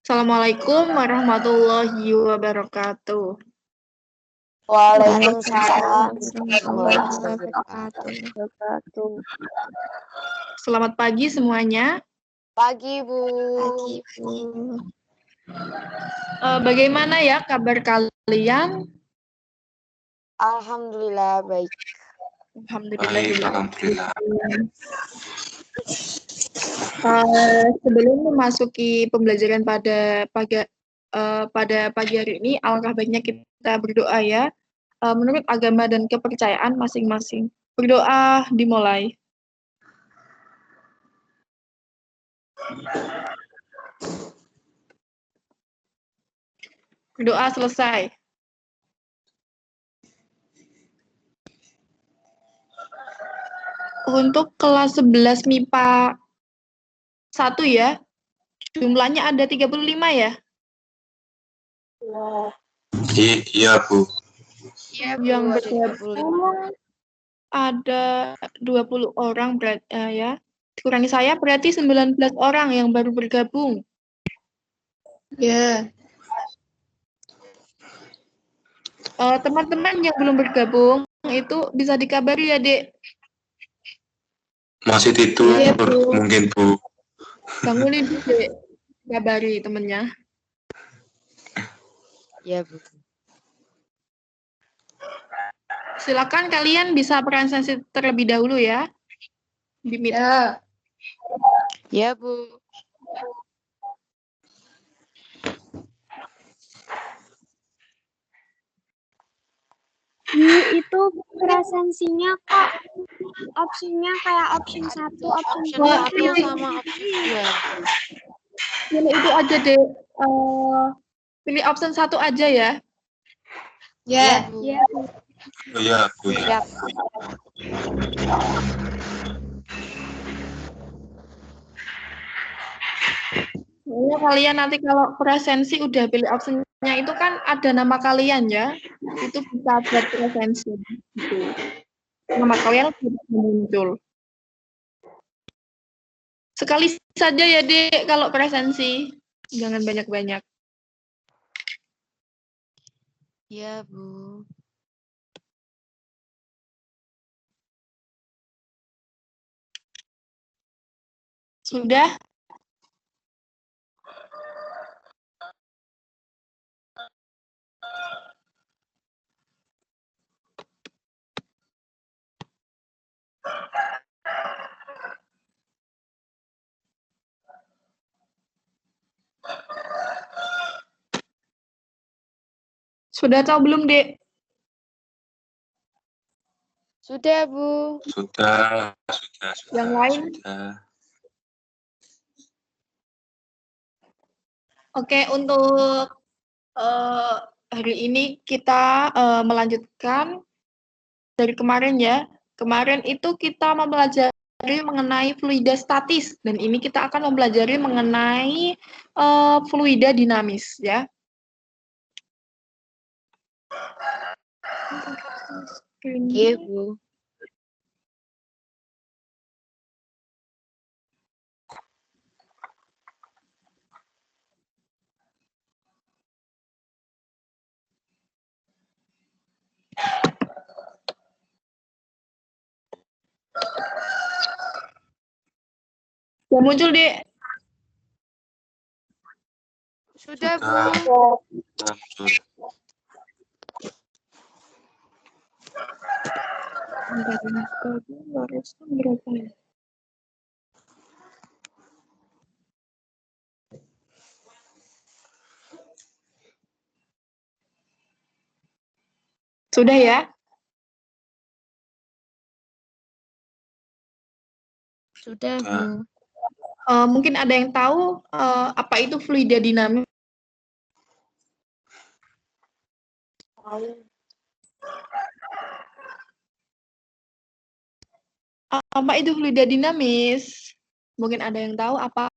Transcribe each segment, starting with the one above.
Assalamualaikum warahmatullahi wabarakatuh. Waalaikumsalam warahmatullahi wabarakatuh. Selamat pagi semuanya. Pagi, Bu. Pagi, Bu. Bagaimana ya kabar kalian? Alhamdulillah baik. Alhamdulillah. Sebelum memasuki pembelajaran pada pagi hari ini, alangkah baiknya kita berdoa ya. Menurut agama dan kepercayaan masing-masing. Berdoa dimulai. Berdoa selesai. Untuk kelas 11 MIPA 1 ya, jumlahnya ada 35 ya? Iya, Bu. Yang bergabung ada 20 orang ya. Kurangi saya berarti 19 orang yang baru bergabung. Ya. Teman-teman yang belum bergabung itu bisa dikabari ya, Dek. Masih tidur, Ya, Bu. mungkin, Bu. Bangunin, Dek. Kabari temennya. Ya, Bu. Silakan kalian bisa presentasi terlebih dahulu ya. Di Meet. Ya, Bu. Itu presensinya kok opsinya kayak option 1, option 2 sama option 2. Pilih itu aja deh. Pilih option 1 aja ya. Ya, Bu. Ya, Bu. Oh, iya, Bu. Ya. Siap. Ya, kalian nanti kalau presensi udah pilih optionnya itu kan ada nama kalian ya. Itu bisa buat presensi. Gitu. Nama kalian sudah muncul. Sekali saja ya, Dek, kalau presensi. Jangan banyak-banyak. Ya, Bu. Sudah? Sudah tahu belum, Dek? Sudah, Bu. Sudah. Yang lain? Sudah. Oke, untuk hari ini kita melanjutkan dari kemarin ya. Kemarin itu kita mempelajari mengenai fluida statis dan ini kita akan mempelajari mengenai fluida dinamis ya. Iya, Bu. Sudah muncul, Dek? Sudah, Bu. Muncul. Sudah ya? Sudah, Bu. Mungkin ada yang tahu apa itu fluida dinamis? Apa itu fluida dinamis? Mungkin ada yang tahu apa?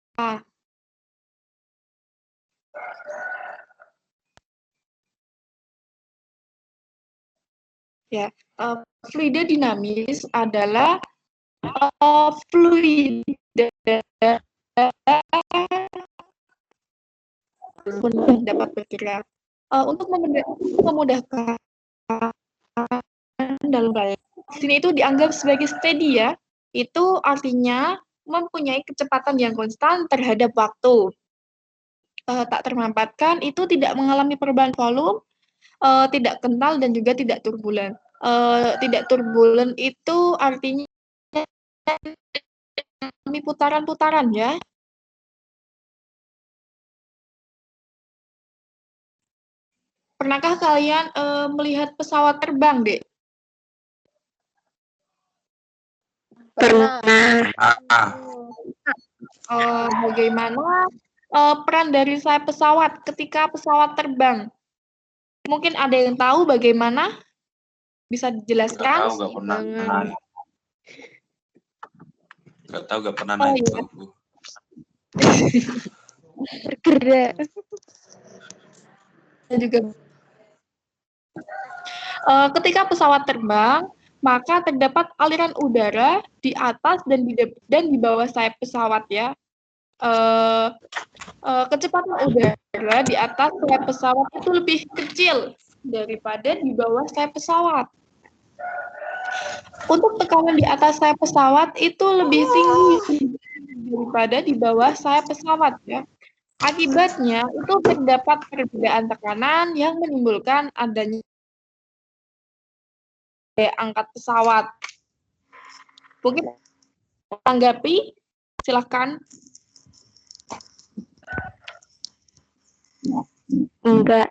Ya, fluida dinamis adalah fluida pun dapat bergerak. Untuk memudahkan dalam layar. Di sini itu dianggap sebagai steady ya. Itu artinya mempunyai kecepatan yang konstan terhadap waktu. Tak termampatkan, itu tidak mengalami perubahan volume, tidak kental dan juga tidak turbulen. Tidak turbulen itu artinya mengalami putaran-putaran ya. Pernahkah kalian melihat pesawat terbang, Dek? Pernah. Bagaimana peran dari sayap pesawat ketika pesawat terbang? Mungkin ada yang tahu bagaimana? Bisa dijelaskan? Nggak pernah Jangan. naik. Nggak tahu, nggak pernah naik. Iya. Bu. Bergerak. Dan juga ketika pesawat terbang, maka terdapat aliran udara di atas dan di bawah sayap pesawat ya. Kecepatan udara di atas sayap pesawat itu lebih kecil daripada di bawah sayap pesawat. Untuk tekanan di atas sayap pesawat itu lebih tinggi daripada di bawah sayap pesawat ya. Akibatnya itu terdapat perbedaan tekanan yang menimbulkan adanya angkat pesawat. Mungkin tanggapi, silahkan. Enggak.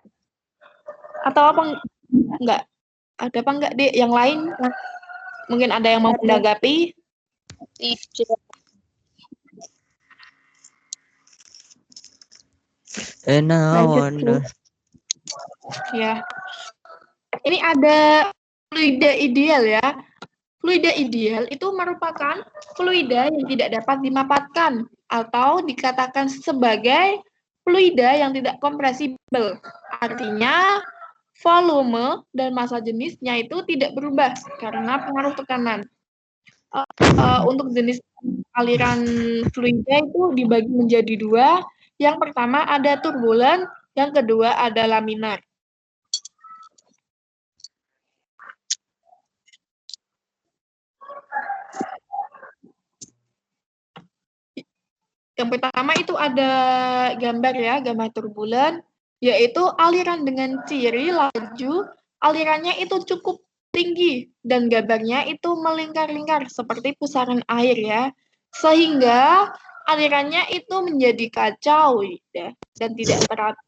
Atau apa enggak? Ada apa enggak, Dek? Yang lain? Mungkin ada yang mau menanggapi? Tidak. Lanjut, ya. Ini ada fluida ideal ya. Fluida ideal itu merupakan fluida yang tidak dapat dimanfaatkan atau dikatakan sebagai fluida yang tidak kompresibel. Artinya volume dan massa jenisnya itu tidak berubah karena pengaruh tekanan. Untuk jenis aliran fluida itu dibagi menjadi dua. Yang pertama ada turbulen, yang kedua ada laminar. Yang pertama itu ada gambar ya, gambar turbulen, yaitu aliran dengan ciri laju, alirannya itu cukup tinggi dan gambarnya itu melingkar-lingkar seperti pusaran air ya, sehingga alirannya itu menjadi kacau ya, dan tidak teratur.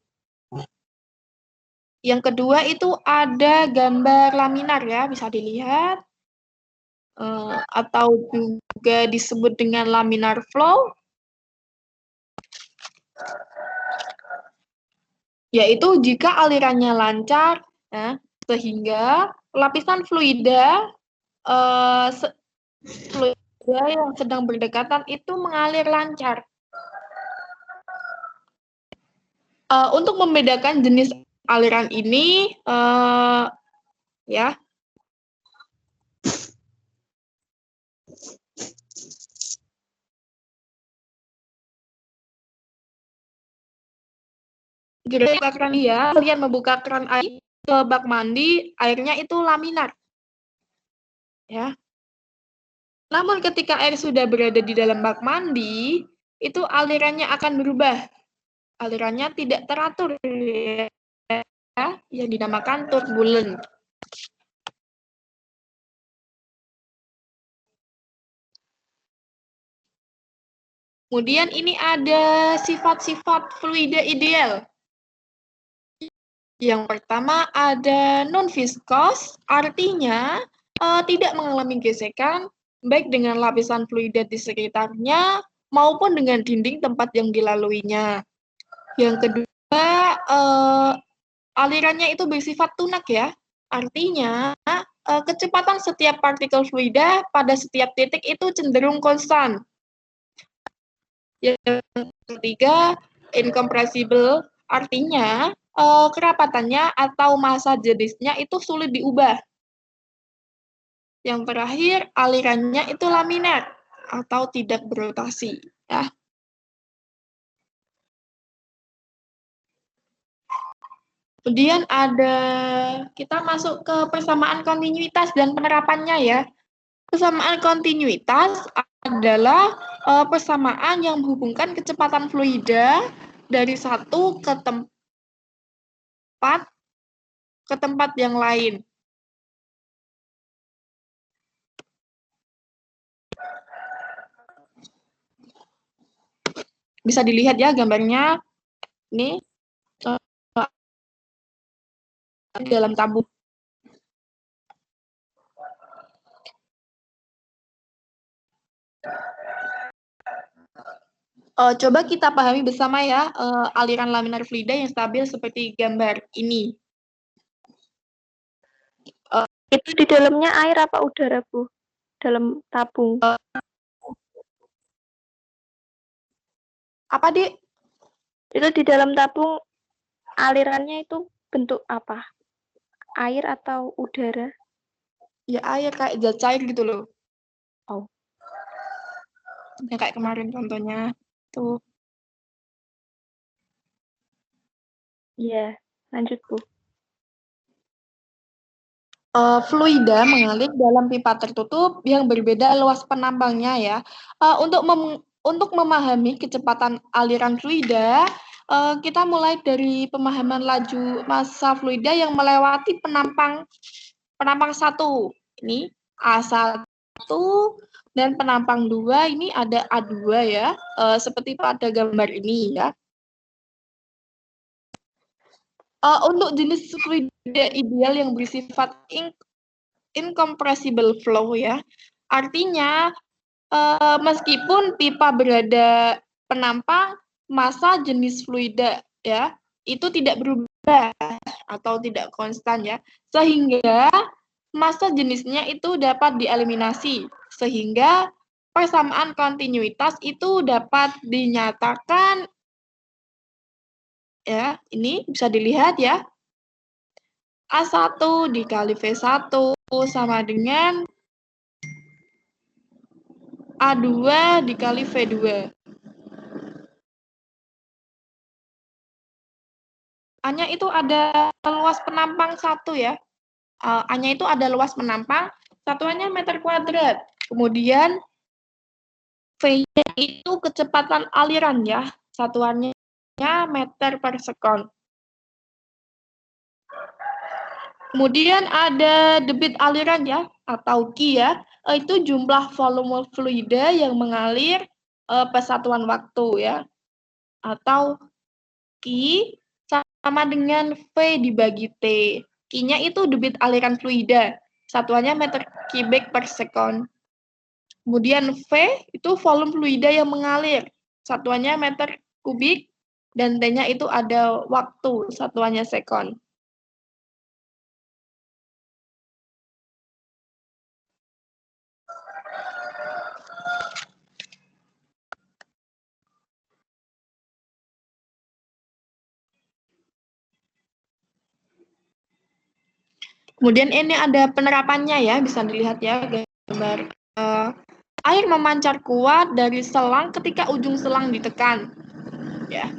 Yang kedua itu ada gambar laminar ya, bisa dilihat, atau juga disebut dengan laminar flow, yaitu jika alirannya lancar, ya, sehingga lapisan fluida yang sedang berdekatan itu mengalir lancar. Untuk membedakan jenis aliran ini, ya, buka keran ya, kalian membuka keran air ke bak mandi, airnya itu laminar. Ya. Namun ketika air sudah berada di dalam bak mandi, itu alirannya akan berubah. Alirannya tidak teratur ya, yang dinamakan turbulen. Kemudian ini ada sifat-sifat fluida ideal. Yang pertama ada non-viskos, artinya tidak mengalami gesekan, baik dengan lapisan fluida di sekitarnya maupun dengan dinding tempat yang dilaluinya. Yang kedua, alirannya itu bersifat tunak ya, artinya kecepatan setiap partikel fluida pada setiap titik itu cenderung konstan. Yang ketiga, incompressible, artinya kerapatannya atau massa jenisnya itu sulit diubah. Yang terakhir, alirannya itu laminar atau tidak berotasi. Ya. Kemudian kita masuk ke persamaan kontinuitas dan penerapannya ya. Persamaan kontinuitas adalah persamaan yang menghubungkan kecepatan fluida dari satu ke tempat yang lain. Bisa dilihat ya gambarnya. Ini dalam tabung. Coba kita pahami bersama ya aliran laminar fluida yang stabil seperti gambar ini. Itu di dalamnya air apa udara, Bu? Dalam tabung. Apa, Dik? Itu di dalam tabung alirannya itu bentuk apa? Air atau udara? Ya air kayak zat cair gitu loh. Oh. Ya kayak kemarin contohnya tuh. Iya, lanjut Bu. Fluida mengalir dalam pipa tertutup yang berbeda luas penampangnya ya. Untuk memahami kecepatan aliran fluida, kita mulai dari pemahaman laju massa fluida yang melewati penampang satu. Ini A1 dan penampang 2 ini ada A2 ya, seperti pada gambar ini ya. Untuk jenis fluida ideal yang bersifat incompressible flow ya, artinya meskipun pipa berada penampang, massa jenis fluida ya itu tidak berubah atau tidak konstan ya, sehingga massa jenisnya itu dapat dieliminasi, sehingga persamaan kontinuitas itu dapat dinyatakan ya, ini bisa dilihat ya. A1 dikali V1 sama dengan A2 dikali V2. A-nya itu ada luas penampang 1 ya. A-nya itu ada luas penampang, satuannya meter kuadrat. Kemudian V-nya itu kecepatan aliran ya, satuannya meter per sekon. Kemudian ada debit aliran ya, atau Q ya, itu jumlah volume fluida yang mengalir per satuan waktu ya, atau Q sama dengan V dibagi T. Q-nya itu debit aliran fluida, satuannya meter kubik per sekon. Kemudian V itu volume fluida yang mengalir, satuannya meter kubik, dan T-nya itu ada waktu, satuannya sekon. Kemudian ini ada penerapannya ya, bisa dilihat ya gambar. Air memancar kuat dari selang ketika ujung selang ditekan. Ya,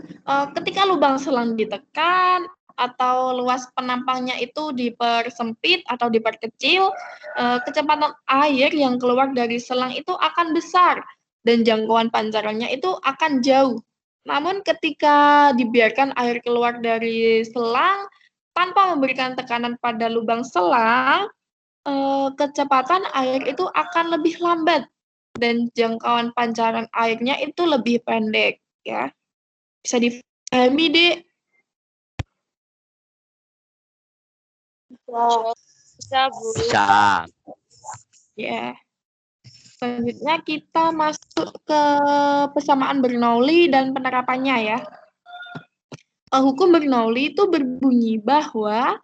ketika lubang selang ditekan atau luas penampangnya itu dipersempit atau diperkecil, kecepatan air yang keluar dari selang itu akan besar dan jangkauan pancarannya itu akan jauh. Namun ketika dibiarkan air keluar dari selang tanpa memberikan tekanan pada lubang selang, kecepatan air itu akan lebih lambat dan jangkauan pancaran airnya itu lebih pendek ya. Bisa dipahami, Dek? Bisa, Bu. Bisa. Ya. Selanjutnya kita masuk ke persamaan Bernoulli dan penerapannya ya. Hukum Bernoulli itu berbunyi bahwa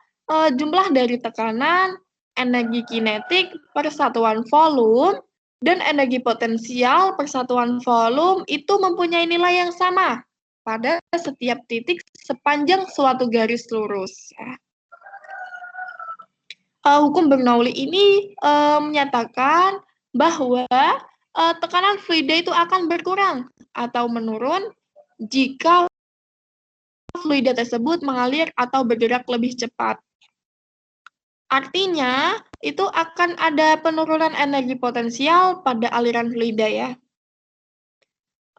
jumlah dari tekanan, energi kinetik per satuan volume, dan energi potensial per satuan volume itu mempunyai nilai yang sama pada setiap titik sepanjang suatu garis lurus. Ya. Hukum Bernoulli ini menyatakan bahwa tekanan fluida itu akan berkurang atau menurun jika fluida tersebut mengalir atau bergerak lebih cepat. Artinya, itu akan ada penurunan energi potensial pada aliran fluida ya.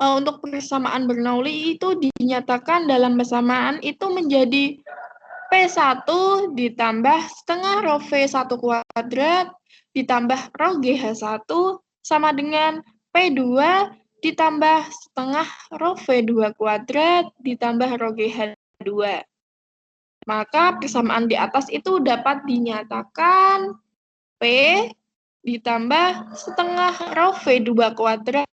Untuk persamaan Bernoulli itu dinyatakan dalam persamaan itu menjadi P1 ditambah setengah rho V1 kuadrat ditambah rho GH1 sama dengan P2 ditambah setengah rho V2 kuadrat ditambah rho GH2. Maka persamaan di atas itu dapat dinyatakan P ditambah setengah rho V2 kuadrat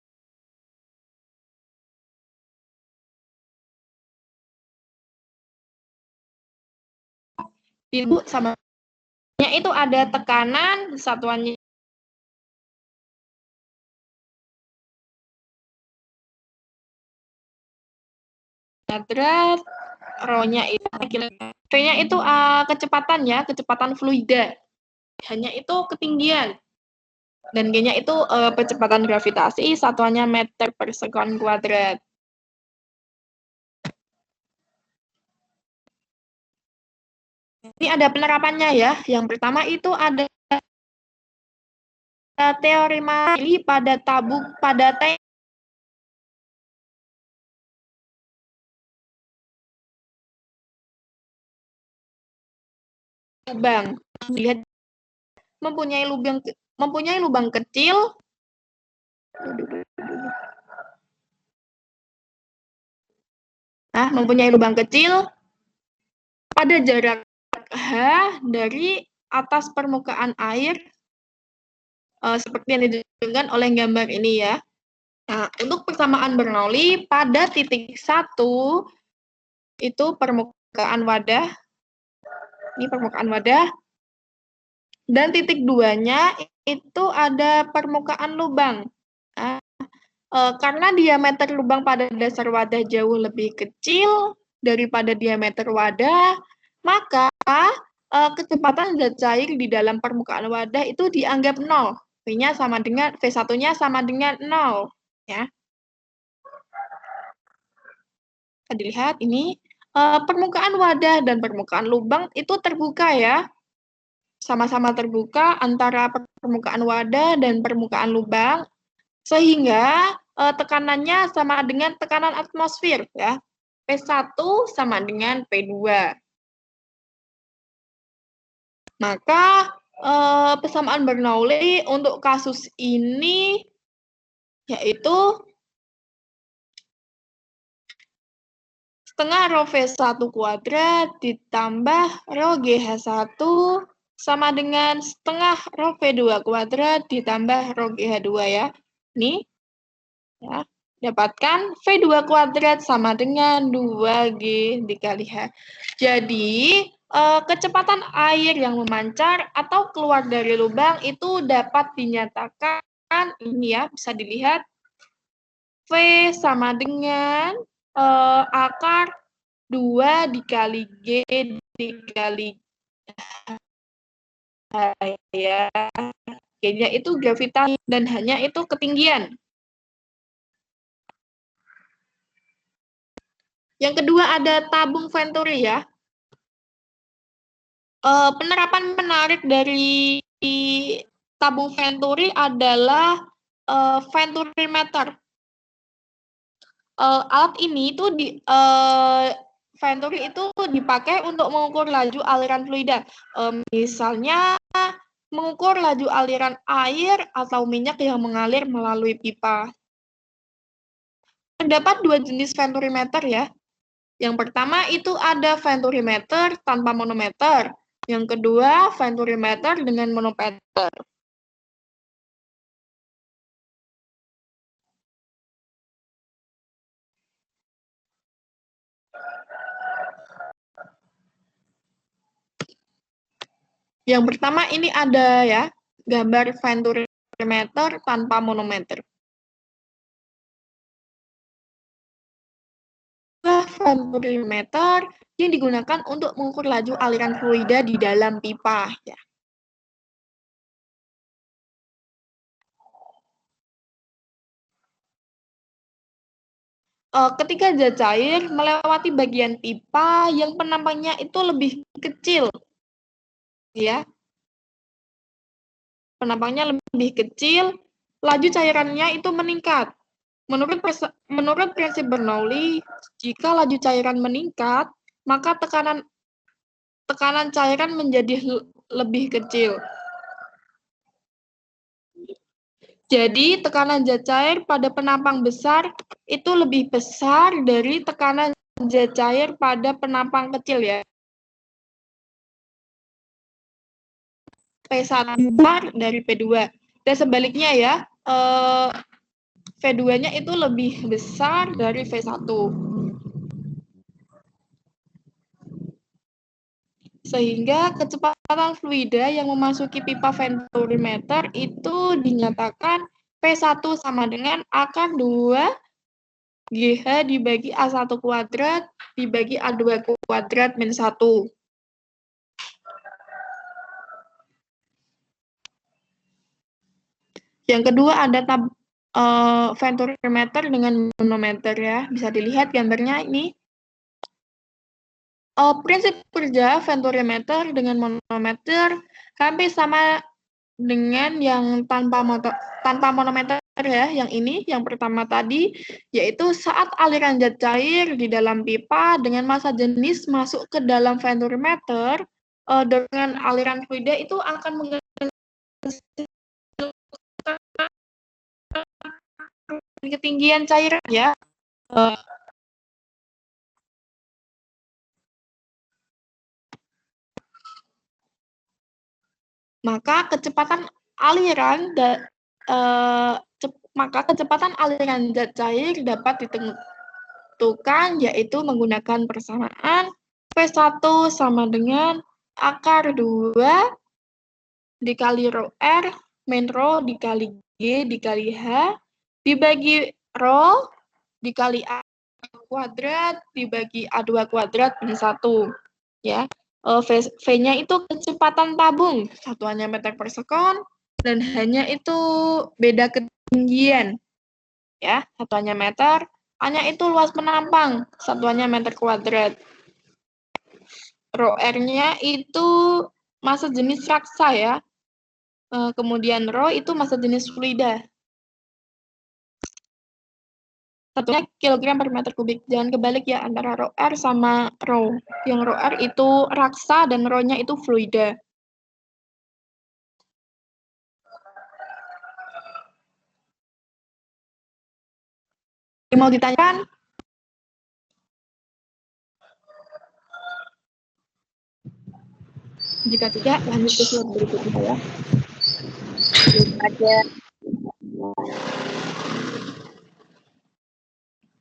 itu sama itu ada tekanan satuannya kuadrat, rho-nya itu V-nya itu kecepatan ya, kecepatan fluida. Hanya itu ketinggian. Dan G-nya itu percepatan gravitasi, satuannya meter per sekon kuadrat. Ini ada penerapannya ya. Yang pertama itu ada teori Marie pada tank lubang. Lihat mempunyai lubang kecil. Mempunyai lubang kecil pada jarak H dari atas permukaan air seperti yang ditunjukkan oleh gambar ini ya. Nah, untuk persamaan Bernoulli pada titik 1 itu permukaan wadah. Ini permukaan wadah. Dan titik 2-nya itu ada permukaan lubang. Nah, karena diameter lubang pada dasar wadah jauh lebih kecil daripada diameter wadah, maka kecepatan zat cair di dalam permukaan wadah itu dianggap 0. V-nya sama dengan V1-nya sama dengan 0 ya. Bisa dilihat ini permukaan wadah dan permukaan lubang itu terbuka ya. Sama-sama terbuka antara permukaan wadah dan permukaan lubang sehingga tekanannya sama dengan tekanan atmosfer ya. P1 sama dengan P2. Maka persamaan Bernoulli untuk kasus ini yaitu setengah rho V1 kuadrat ditambah rho GH1 sama dengan setengah rho V2 kuadrat ditambah rho GH2 ya. Ini ya, dapatkan V2 kuadrat sama dengan 2G dikali H. Jadi kecepatan air yang memancar atau keluar dari lubang itu dapat dinyatakan ini ya, bisa dilihat V sama dengan akar 2 dikali G dikali H ya. G-nya itu gravitasi dan hanya itu ketinggian. Yang kedua ada tabung Venturi ya. Penerapan menarik dari tabung Venturi adalah Venturimeter. Alat ini itu Venturi itu dipakai untuk mengukur laju aliran fluida. Misalnya mengukur laju aliran air atau minyak yang mengalir melalui pipa. Terdapat 2 jenis Venturimeter ya. Yang pertama itu ada Venturimeter tanpa manometer. Yang kedua, Venturimeter dengan manometer. Yang pertama ini ada ya, gambar Venturimeter tanpa manometer. Venturimeter yang digunakan untuk mengukur laju aliran fluida di dalam pipa ya. ketika zat cair melewati bagian pipa yang penampangnya itu lebih kecil, ya. Penampangnya lebih kecil, laju cairannya itu meningkat. Menurut prinsip Bernoulli, jika laju cairan meningkat, maka tekanan cairan menjadi lebih kecil. Jadi, tekanan zat cair pada penampang besar itu lebih besar dari tekanan zat cair pada penampang kecil, ya. P1 besar dari P2. Dan sebaliknya ya, V2-nya itu lebih besar dari V1. Sehingga kecepatan fluida yang memasuki pipa venturimeter itu dinyatakan P1 sama dengan akar 2 GH dibagi A1 kuadrat dibagi A2 kuadrat min 1. Yang kedua ada venturimeter dengan manometer, ya. Bisa dilihat gambarnya ini. Prinsip kerja venturimeter dengan manometer hampir sama dengan yang tanpa manometer, ya, yang ini, yang pertama tadi, yaitu saat aliran zat cair di dalam pipa dengan massa jenis masuk ke dalam venturimeter, dengan aliran fluida itu akan menghasilkan ketinggian cairan, ya. Maka kecepatan aliran zat cair dapat ditentukan yaitu menggunakan persamaan P1 sama dengan akar 2 dikali rho R min rho dikali G dikali H dibagi rho dikali A kuadrat dibagi A2 kuadrat min 1, ya. V-nya itu kecepatan tabung, satuannya meter per sekon, dan hanya itu beda ketinggian, ya, satuannya meter, hanya itu luas penampang, satuannya meter kuadrat. Rho R-nya itu massa jenis raksa, ya, kemudian rho itu massa jenis fluida. Satunya kilogram per meter kubik. Jangan kebalik ya antara rho R sama rho. Yang rho R itu raksa dan rho-nya itu fluida. Mau ditanyakan? Jika tidak, lanjut ke slide berikutnya, ya.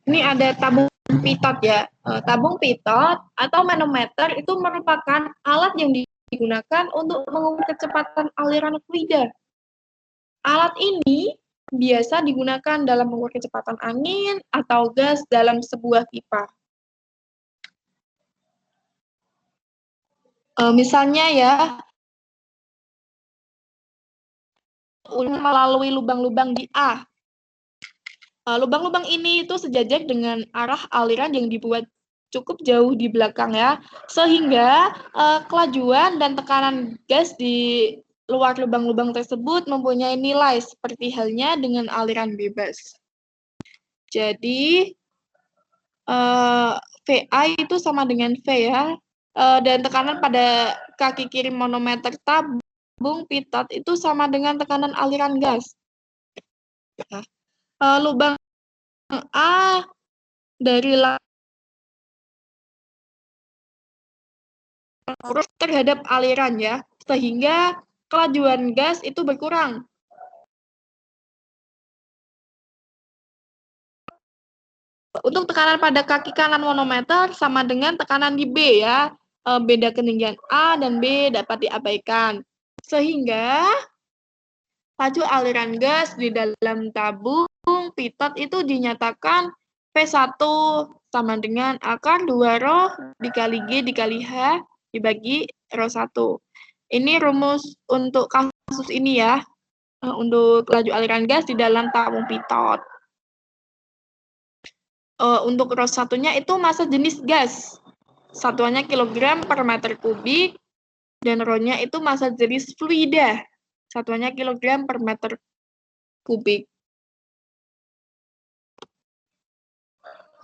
Ini ada tabung pitot, ya. Tabung pitot atau manometer itu merupakan alat yang digunakan untuk mengukur kecepatan aliran fluida. Alat ini biasa digunakan dalam mengukur kecepatan angin atau gas dalam sebuah pipa. Misalnya ya, melalui lubang-lubang di A. Lubang-lubang ini itu sejajar dengan arah aliran yang dibuat cukup jauh di belakang, ya, sehingga kelajuan dan tekanan gas di luar lubang-lubang tersebut mempunyai nilai seperti halnya dengan aliran bebas. Jadi VA itu sama dengan V, ya, dan tekanan pada kaki kiri manometer tabung pitot itu sama dengan tekanan aliran gas. Lubang A dari lurus terhadap aliran, ya, sehingga kelajuan gas itu berkurang. Untuk tekanan pada kaki kanan manometer sama dengan tekanan di B, ya. Beda ketinggian A dan B dapat diabaikan. Sehingga laju aliran gas di dalam tabung pitot itu dinyatakan P1 sama dengan akar 2 rho dikali G dikali H dibagi rho 1. Ini rumus untuk kasus ini, ya, untuk laju aliran gas di dalam tabung pitot. Untuk RO satunya itu massa jenis gas. Satuannya kilogram per meter kubik. Dan RO-nya itu massa jenis fluida. Satuannya kilogram per meter kubik.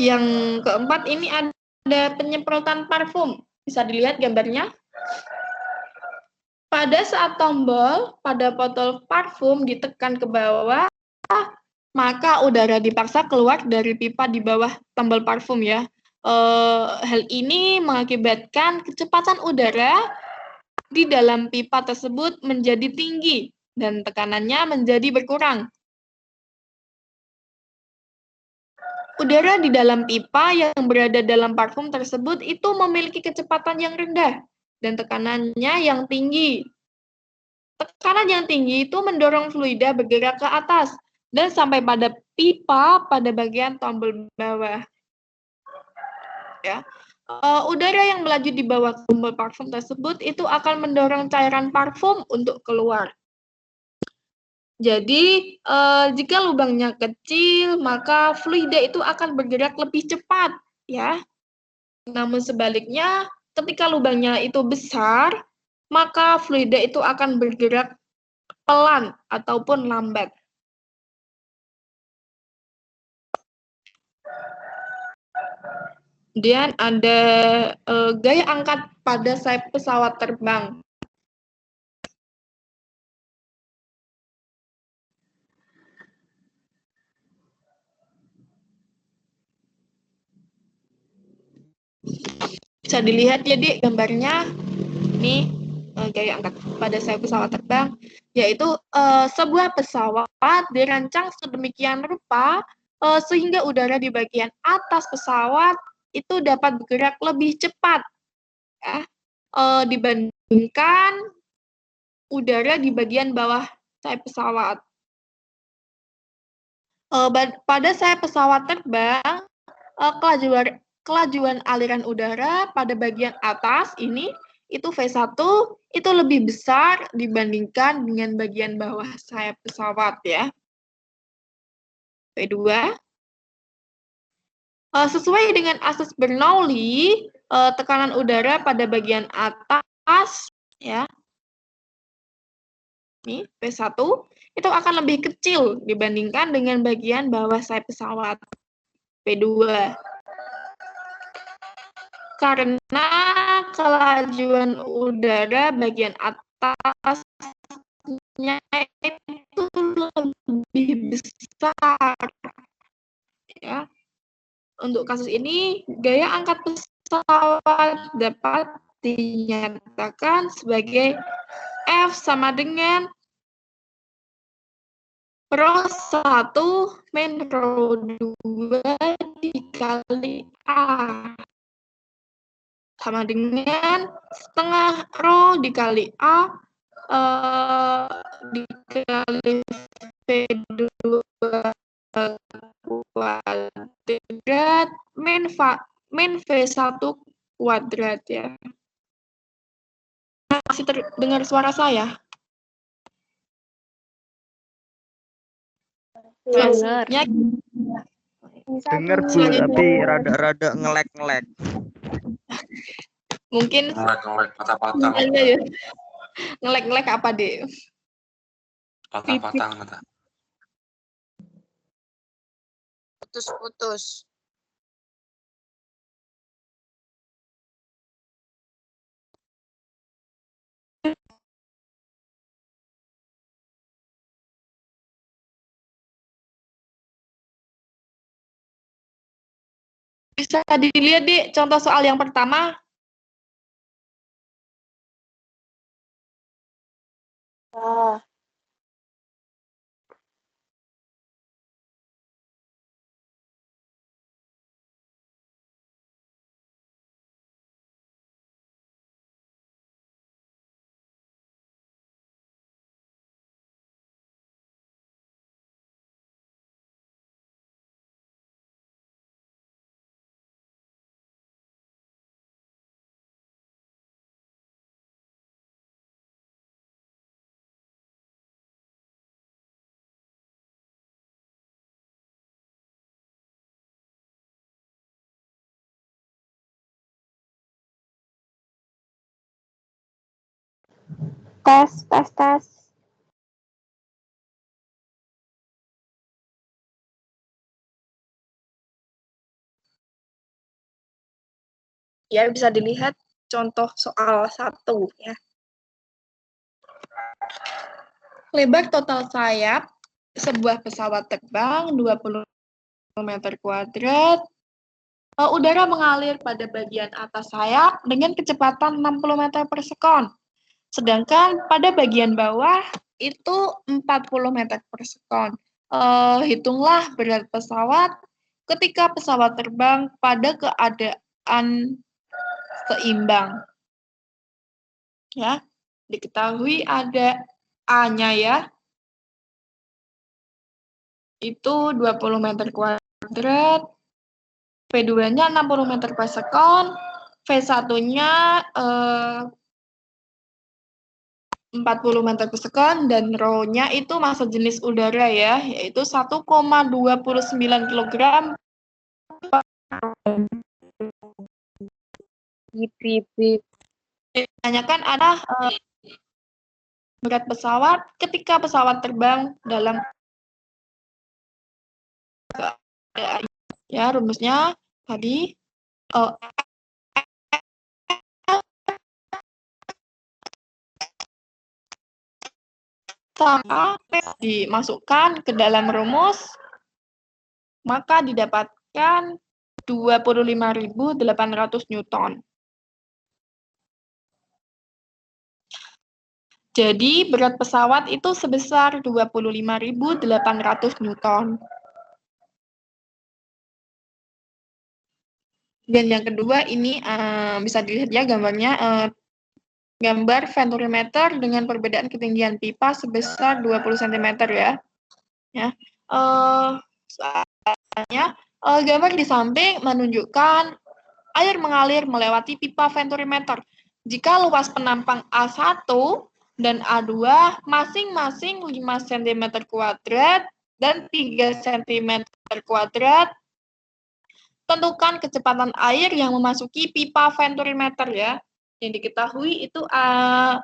Yang keempat ini ada penyemprotan parfum. Bisa dilihat gambarnya. Pada saat tombol pada botol parfum ditekan ke bawah, maka udara dipaksa keluar dari pipa di bawah tombol parfum ya. Hal ini mengakibatkan kecepatan udara di dalam pipa tersebut menjadi tinggi dan tekanannya menjadi berkurang. Udara di dalam pipa yang berada dalam parfum tersebut itu memiliki kecepatan yang rendah dan tekanannya yang tinggi. Tekanan yang tinggi itu mendorong fluida bergerak ke atas dan sampai pada pipa pada bagian tombol bawah. Ya. Udara yang melaju di bawah tombol parfum tersebut itu akan mendorong cairan parfum untuk keluar. Jadi, jika lubangnya kecil, maka fluida itu akan bergerak lebih cepat, ya. Namun sebaliknya, ketika lubangnya itu besar, maka fluida itu akan bergerak pelan ataupun lambat. Kemudian ada gaya angkat pada sayap pesawat terbang. Bisa dilihat ya, Dik, gambarnya. Ini gaya angkat pada sayap pesawat terbang, yaitu sebuah pesawat dirancang sedemikian rupa sehingga udara di bagian atas pesawat itu dapat bergerak lebih cepat, ya, dibandingkan udara di bagian bawah sayap pesawat. Pada sayap pesawat terbang, kelajuan aliran udara pada bagian atas ini itu V1 itu lebih besar dibandingkan dengan bagian bawah sayap pesawat ya. V2 sesuai dengan asas Bernoulli, tekanan udara pada bagian atas ya. Ini V1 itu akan lebih kecil dibandingkan dengan bagian bawah sayap pesawat. V2. Karena kelajuan udara bagian atasnya itu lebih besar. Ya. Untuk kasus ini, gaya angkat pesawat dapat dinyatakan sebagai F sama dengan rho 1 min rho 2 dikali A. Sama dengan setengah rho dikali A dikali V2 kuadrat min V1 kuadrat ya. Masih terdengar suara saya? Selanjutnya Dengar Bu, tapi rada-rada ngelek-ngelek. mungkin Ngelek-ngelek, patah-patah. ya. Ngelek-ngelek apa, Dek? Patah-patah. Putus-putus. Bisa dilihat, Dek, contoh soal yang pertama. Tes. Ya, bisa dilihat contoh soal 1 ya. Lebar total sayap sebuah pesawat terbang 20 meter kuadrat. Udara mengalir pada bagian atas sayap dengan kecepatan 60 meter per sekon. Sedangkan pada bagian bawah itu 40 meter per sekon. Hitunglah berat pesawat ketika pesawat terbang pada keadaan seimbang. Ya, diketahui ada A-nya ya. Itu 20 meter kuadrat. V2-nya 60 meter per sekon. V1-nya 40 meter per sekon dan rho-nya itu massa jenis udara ya, yaitu 1,29 kg. Ditanyakan ada berat pesawat ketika pesawat terbang dalam keadaan. Ya, rumusnya tadi sama dimasukkan ke dalam rumus, maka didapatkan 25.800 Newton. Jadi berat pesawat itu sebesar 25.800 Newton. Dan yang kedua ini bisa dilihat ya gambarnya, gambar venturimeter dengan perbedaan ketinggian pipa sebesar 20 cm ya. Soalnya gambar di samping menunjukkan air mengalir melewati pipa venturimeter. Jika luas penampang A1 dan A2 masing-masing 5 cm kuadrat dan 3 cm kuadrat, tentukan kecepatan air yang memasuki pipa venturimeter ya. Yang diketahui itu A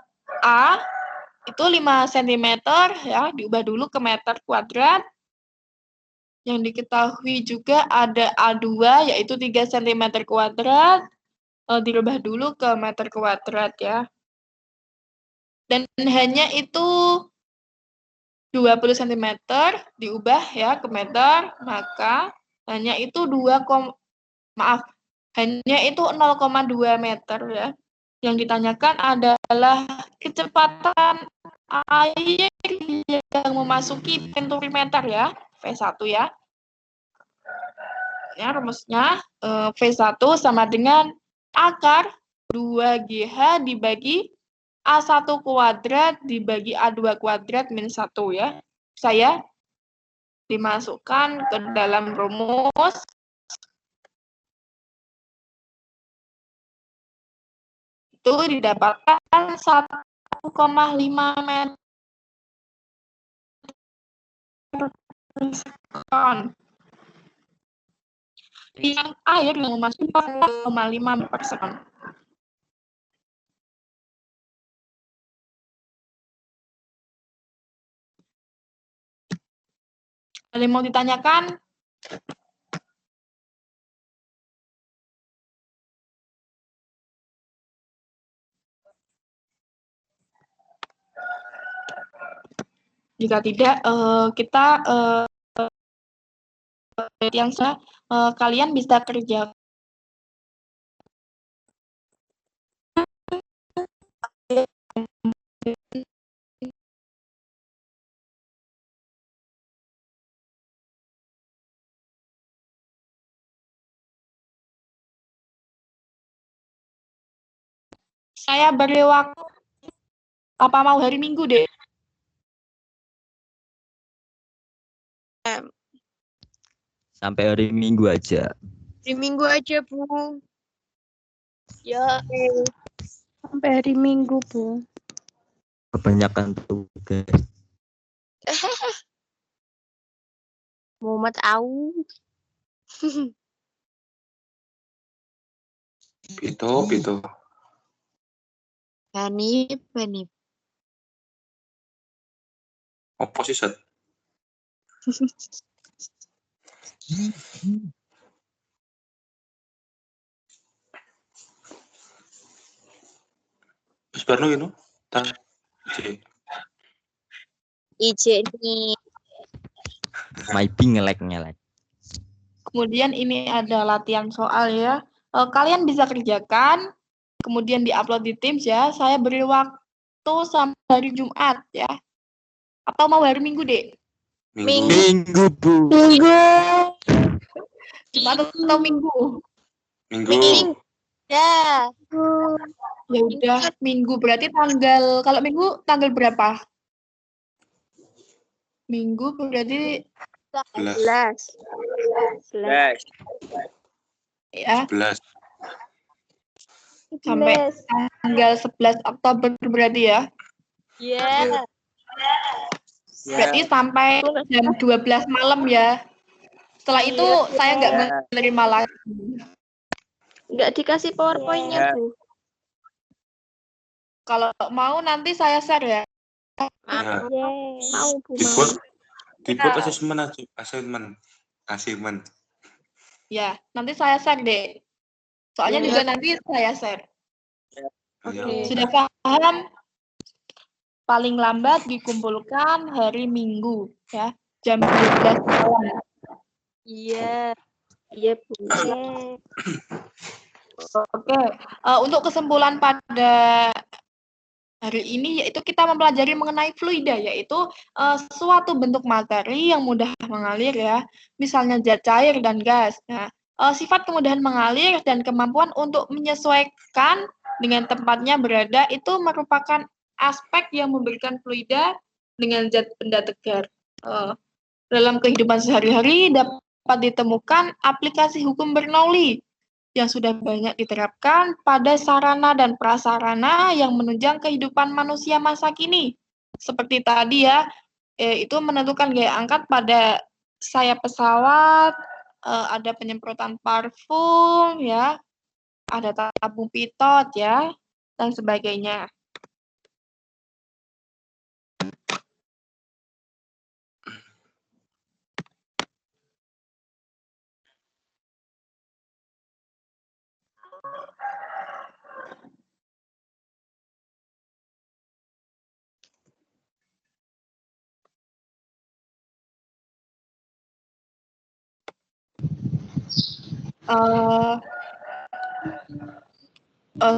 itu 5 cm ya, diubah dulu ke meter kuadrat. Yang diketahui juga ada A2 yaitu 3 cm kuadrat, dirubah dulu ke meter kuadrat ya. Dan hanya itu 20 cm diubah ya ke meter, maka hanya itu hanya itu 0,2 meter ya. Yang ditanyakan adalah kecepatan air yang memasuki venturimeter ya, V1 ya. Ya, rumusnya V1 sama dengan akar 2GH dibagi A1 kuadrat dibagi A2 kuadrat min 1 ya. Saya dimasukkan ke dalam rumus. Itu didapatkan 1,5 meter per sekon. Yang air yang memasuki 4,5 per sekon. Ada yang mau ditanyakan? Jika tidak, kita yang kalian bisa kerja saya beri waktu apa mau hari Minggu deh. Sampai hari Minggu aja. Di minggu aja, Bu. Ya, sampai hari Minggu, Bu. Kebanyakan tugas. Muhammad Au. Itu. Hanif. Apa sih, Sat? Wis barno gitu. Ta. Oke. IJ nih. Maybe ngelek. Kemudian ini ada latihan soal ya. Kalian bisa kerjakan, kemudian diupload di Teams ya. Saya beri waktu sampai hari Jumat ya. Atau mau hari Minggu, Dek? Minggu. Minggu, Bu. Jumat atau Minggu? Minggu. Ya. Ya udah, Minggu. Berarti kalau Minggu tanggal berapa? Minggu berarti 11. 11. ya 11. sampai tanggal 11 Oktober berarti ya. Iya. Berarti sampai jam 12 malam ya. Setelah itu saya nggak menerima lagi. Nggak dikasih PowerPoint-nya, Bu. Kalau mau nanti saya share ya. Ya. Mau, Bu. Dibuat asesmen. Ya, nanti saya share deh. Soalnya juga nanti saya share. Oke. Sudah paham? Paling lambat dikumpulkan hari Minggu ya, jam 12 malam. Iya. Iya, Bu. Oke, untuk kesimpulan pada hari ini yaitu kita mempelajari mengenai fluida, yaitu suatu bentuk materi yang mudah mengalir ya, misalnya zat cair dan gas. Nah, sifat kemudahan mengalir dan kemampuan untuk menyesuaikan dengan tempatnya berada itu merupakan aspek yang memberikan fluida dengan zat benda tegar. Dalam kehidupan sehari-hari dapat ditemukan aplikasi hukum Bernoulli yang sudah banyak diterapkan pada sarana dan prasarana yang menunjang kehidupan manusia masa kini. Seperti tadi ya, itu menentukan gaya angkat pada sayap pesawat, ada penyemprotan parfum ya, ada tabung pitot ya, dan sebagainya.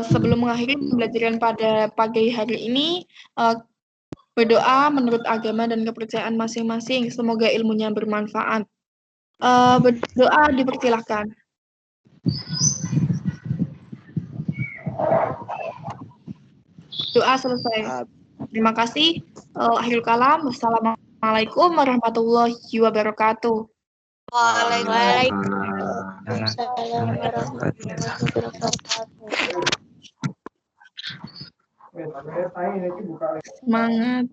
Sebelum mengakhiri pembelajaran pada pagi hari ini, berdoa menurut agama dan kepercayaan masing-masing. Semoga ilmunya bermanfaat. Berdoa dipersilahkan. Doa selesai. Terima kasih. Akhirul kalam. Wassalamualaikum warahmatullahi wabarakatuh. Waalaikumsalam warahmatullahi wabarakatuh. Semangat.